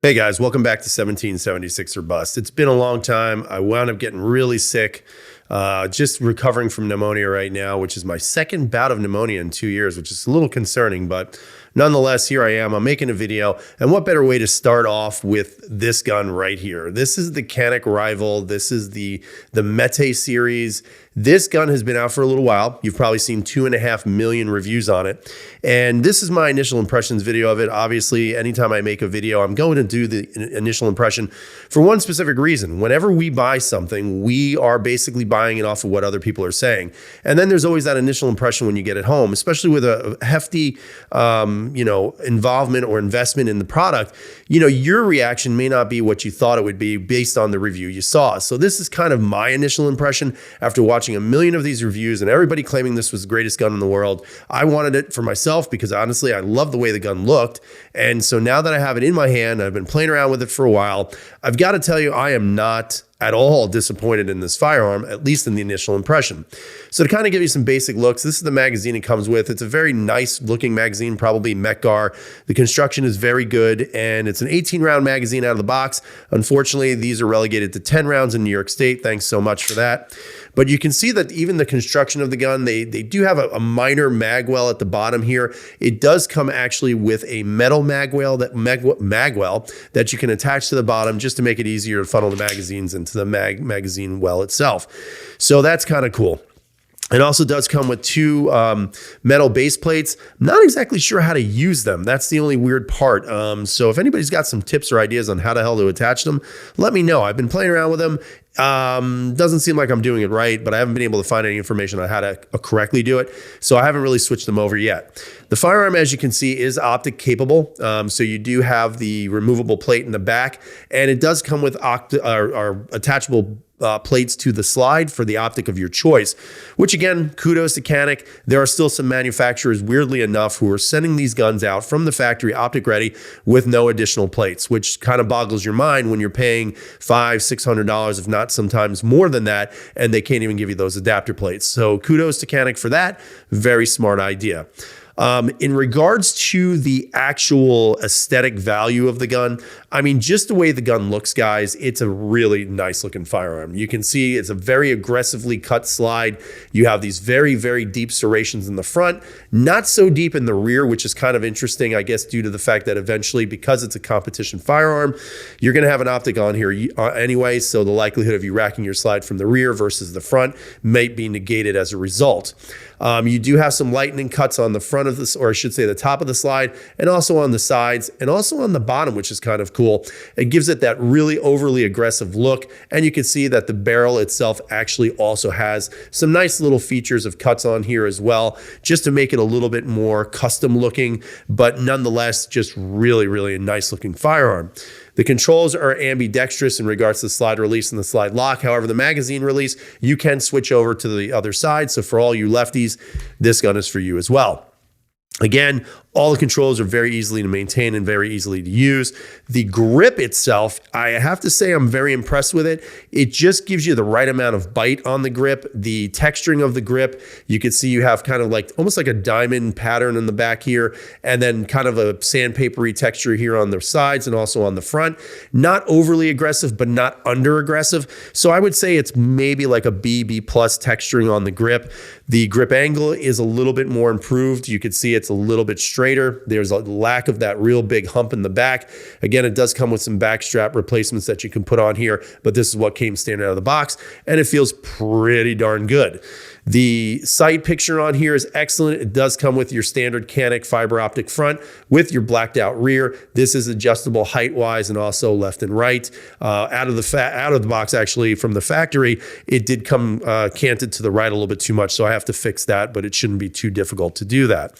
Hey guys, welcome back to 1776 or Bust. It's been a long time. I wound up getting really sick, just recovering from pneumonia right now, which is my second bout of pneumonia in 2 years, which is a little concerning, but nonetheless, here I am. I'm making a video, and what better way to start off with this gun right here? This is the Canik Rival. This is the Mete series. This gun has been out for a little while. You've probably seen 2.5 million reviews on it. And this is my initial impressions video of it. Obviously, anytime I make a video, I'm going to do the initial impression for one specific reason. Whenever we buy something, we are basically buying it off of what other people are saying. And then there's always that initial impression when you get it home, especially with a hefty, involvement or investment in the product. Your reaction may not be what you thought it would be based on the review you saw. So this is kind of my initial impression after watching a million of these reviews and everybody claiming this was the greatest gun in the world. I wanted it for myself because honestly, I love the way the gun looked. And so now that I have it in my hand, I've been playing around with it for a while. I've got to tell you, I am not at all disappointed in this firearm, at least in the initial impression. So to kind of give you some basic looks, this is the magazine it comes with. It's a very nice looking magazine, probably Metgar. The construction is very good, and it's an 18 round magazine out of the box. Unfortunately, these are relegated to 10 rounds in New York State. Thanks so much for that. But you can see that even the construction of the gun, they do have a minor magwell at the bottom here. It does come actually with a metal magwell that you can attach to the bottom just to make it easier to funnel the magazines into the magazine well itself. So that's kind of cool. It also does come with two metal base plates. Not exactly sure how to use them. That's the only weird part. So if anybody's got some tips or ideas on how the hell to attach them, let me know. I've been playing around with them. Doesn't seem like I'm doing it right, but I haven't been able to find any information on how to correctly do it. So I haven't really switched them over yet. The firearm, as you can see, is optic capable. So you do have the removable plate in the back, and it does come with attachable plates to the slide for the optic of your choice, which again, kudos to Canik. There are still some manufacturers, weirdly enough, who are sending these guns out from the factory optic ready with no additional plates, which kind of boggles your mind when you're paying $500–600, if not sometimes more than that, and they can't even give you those adapter plates. So kudos to Canik for that. Very smart idea. In regards to the actual aesthetic value of the gun, I mean, just the way the gun looks, guys, it's a really nice looking firearm. You can see it's a very aggressively cut slide. You have these very, very deep serrations in the front, not so deep in the rear, which is kind of interesting, I guess, due to the fact that eventually, because it's a competition firearm, you're going to have an optic on here anyway. So the likelihood of you racking your slide from the rear versus the front might be negated as a result. You do have some lightning cuts on the front of this, or I should say the top of the slide, and also on the sides, and also on the bottom, which is kind of cool. It gives it that really overly aggressive look, and you can see that the barrel itself actually also has some nice little features of cuts on here as well, just to make it a little bit more custom looking, but nonetheless, just really, really a nice looking firearm. The controls are ambidextrous in regards to the slide release and the slide lock. However, the magazine release, you can switch over to the other side. So for all you lefties, this gun is for you as well. Again, all the controls are very easily to maintain and very easily to use. The grip itself, I have to say I'm very impressed with it. It just gives you the right amount of bite on the grip. The texturing of the grip, you can see you have kind of like almost like a diamond pattern in the back here, and then kind of a sandpapery texture here on the sides and also on the front. Not overly aggressive, but not under aggressive. So I would say it's maybe like a B plus texturing on the grip. The grip angle is a little bit more improved. You can see it's a little bit straighter. There's a lack of that real big hump in the back. Again, it does come with some back strap replacements that you can put on here, but this is what came standard out of the box, and it feels pretty darn good. The sight picture on here is excellent. It does come with your standard Canik fiber optic front with your blacked out rear. This is adjustable height wise and also left and right. Out of the box, actually, from the factory, it did come canted to the right a little bit too much, so I have to fix that, but it shouldn't be too difficult to do that.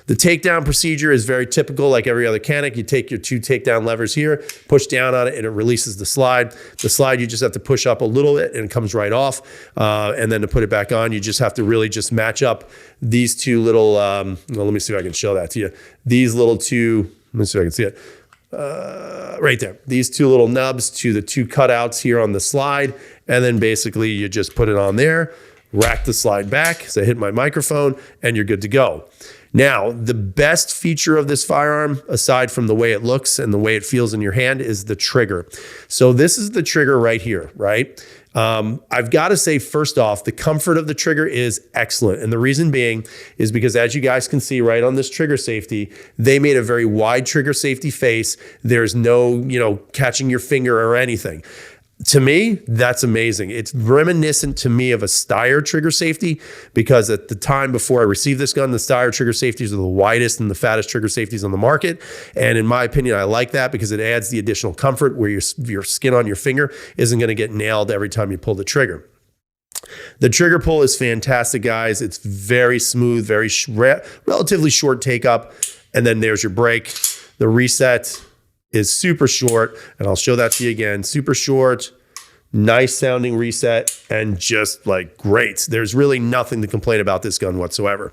The takedown procedure is very typical, like every other Canik. You take your two takedown levers here, push down on it, and it releases the slide. The slide, you just have to push up a little bit, and it comes right off. And then to put it back on, you just have to really just match up these two little, well, let me see if I can show that to you. These little two, let me see if I can see it. Right there. These two little nubs to the two cutouts here on the slide. And then basically you just put it on there, rack the slide back, so I hit my microphone, and you're good to go. Now, the best feature of this firearm, aside from the way it looks and the way it feels in your hand, is the trigger. So this is the trigger right here, right? I've got to say, first off, the comfort of the trigger is excellent. And the reason being is because, as you guys can see right on this trigger safety, they made a very wide trigger safety face. There's no, catching your finger or anything. To me, that's amazing. It's reminiscent to me of a Steyr trigger safety, because at the time before I received this gun, the Steyr trigger safeties are the widest and the fattest trigger safeties on the market. And in my opinion, I like that because it adds the additional comfort where your skin on your finger isn't going to get nailed every time you pull the trigger. The trigger pull is fantastic, guys. It's very smooth, very relatively short take up. And then there's your break. The reset is super short, and I'll show that to you again. Super short, nice sounding reset, and just like great. There's really nothing to complain about this gun whatsoever.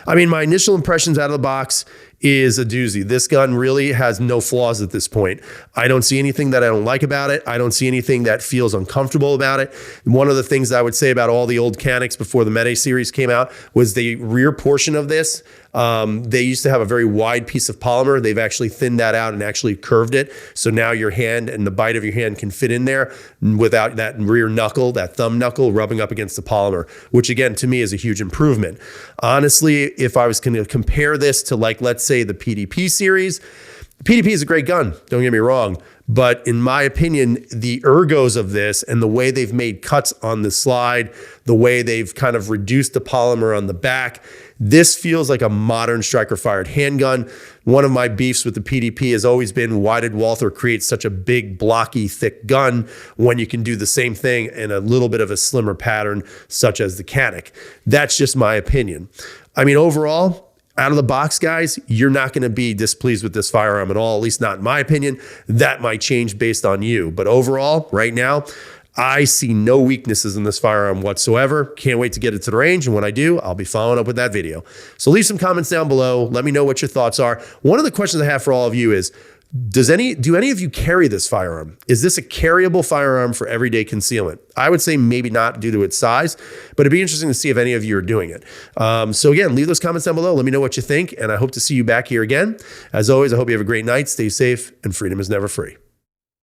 I mean, my initial impressions out of the box is a doozy. This gun really has no flaws at this point. I don't see anything that I don't like about it. I don't see anything that feels uncomfortable about it. One of the things I would say about all the old Caniks before the Meta series came out was the rear portion of this. They used to have a very wide piece of polymer. They've actually thinned that out and actually curved it. So now your hand and the bite of your hand can fit in there without that rear knuckle, that thumb knuckle rubbing up against the polymer, which again, to me is a huge improvement. Honestly, if I was going to compare this to, like, let's say the PDP series, the PDP is a great gun, don't get me wrong. But in my opinion, the ergos of this and the way they've made cuts on the slide, the way they've kind of reduced the polymer on the back, this feels like a modern striker-fired handgun. One of my beefs with the PDP has always been, why did Walther create such a big, blocky, thick gun when you can do the same thing in a little bit of a slimmer pattern, such as the Canik? That's just my opinion. I mean, overall, out of the box, guys, you're not going to be displeased with this firearm at all, at least not in my opinion. That might change based on you. But overall, right now, I see no weaknesses in this firearm whatsoever. Can't wait to get it to the range. And when I do, I'll be following up with that video. So leave some comments down below. Let me know what your thoughts are. One of the questions I have for all of you is, do any of you carry this firearm? Is this a carryable firearm for everyday concealment? I would say maybe not due to its size, but it'd be interesting to see if any of you are doing it. So again, leave those comments down below. Let me know what you think, and I hope to see you back here again. As always, I hope you have a great night. Stay safe, and freedom is never free.